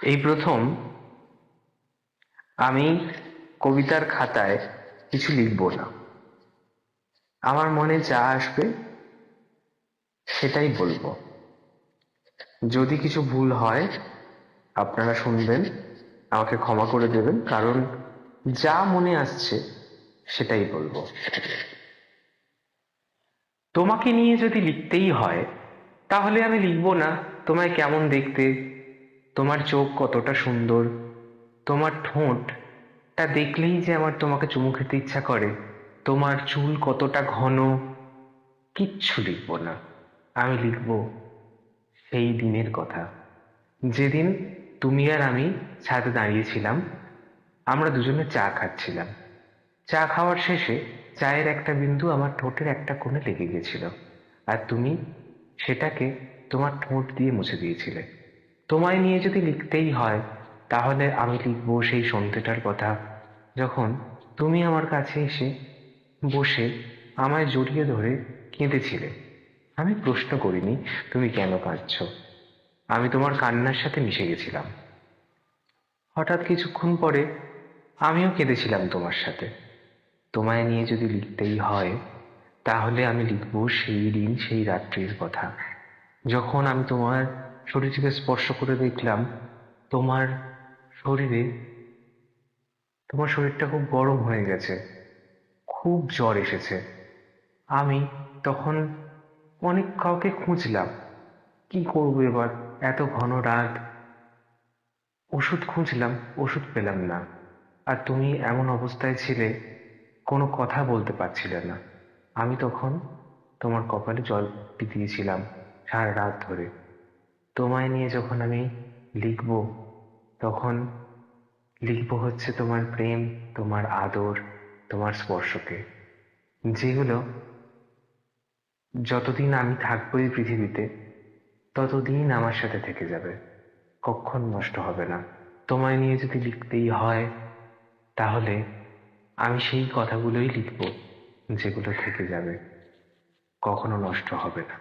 এই প্রথম আমি কবিতার খাতায় কিছু লিখব না। আমার মনে যা আসবে সেটাই বলবো। যদি কিছু ভুল হয় আপনারা শুনবেন, আমাকে ক্ষমা করে দেবেন, কারণ যা মনে আসছে সেটাই বলবো। তোমাকে নিয়ে যদি লিখতেই হয় তাহলে আমি লিখবো না তোমায় কেমন দেখতে, তোমার চোখ কতটা সুন্দর, তোমার ঠোঁটটা দেখলেই যে আমার তোমাকে চুমু খেতে ইচ্ছা করে, তোমার চুল কতটা ঘন, কিচ্ছু লিখবো না। আমি লিখবো সেই দিনের কথা, যেদিন তুমি আর আমি ছাদে দাঁড়িয়েছিলাম, আমরা দুজনে চা খাচ্ছিলাম। চা খাওয়ার শেষে চায়ের একটা বিন্দু আমার ঠোঁটের একটা কোণে লেগে গেছিল, আর তুমি সেটাকে তোমার ঠোঁট দিয়ে মুছে দিয়েছিলে। তোমায় নিয়ে যদি লিখতেই হয় তাহলে আমি লিখবো সেই সন্ধ্যেটার কথা, যখন তুমি আমার কাছে এসে বসে আমায় জড়িয়ে ধরে কেঁদেছিলে। আমি প্রশ্ন করিনি তুমি কেন কাঁদছো, আমি তোমার কান্নার সাথে মিশে গেছিলাম। হঠাৎ কিছুক্ষণ পরে আমিও কেঁদেছিলাম তোমার সাথে। তোমায় নিয়ে যদি লিখতেই হয় তাহলে আমি লিখব সেই দিন সেই রাত্রির কথা, যখন আমি তোমার শরীরকে স্পর্শ করে দেখলাম তোমার শরীরে, তোমার শরীরটা খুব গরম হয়ে গেছে, খুব জ্বর এসেছে। আমি তখন অনেক কাউকে খুঁজলাম, কি করবো এবার, এত ঘন রাত। ওষুধ খুঁজলাম, ওষুধ পেলাম না। আর তুমি এমন অবস্থায় ছিলে, কোনো কথা বলতে পারছিলে না। আমি তখন তোমার কপালে জল দিয়েছিলাম সারা রাত ধরে। তোমায় নিয়ে যখন আমি লিখব, তখন লিখব হচ্ছে তোমার প্রেম, তোমার আদর, তোমার স্পর্শকে, যেগুলো যতদিন আমি থাকবো এই পৃথিবীতে ততদিন আমার সাথে থেকে যাবে, কখন নষ্ট হবে না। তোমায় নিয়ে যদি লিখতেই হয় তাহলে আমি সেই কথাগুলোই লিখব যেগুলো থেকে যাবে, কখনো নষ্ট হবে না।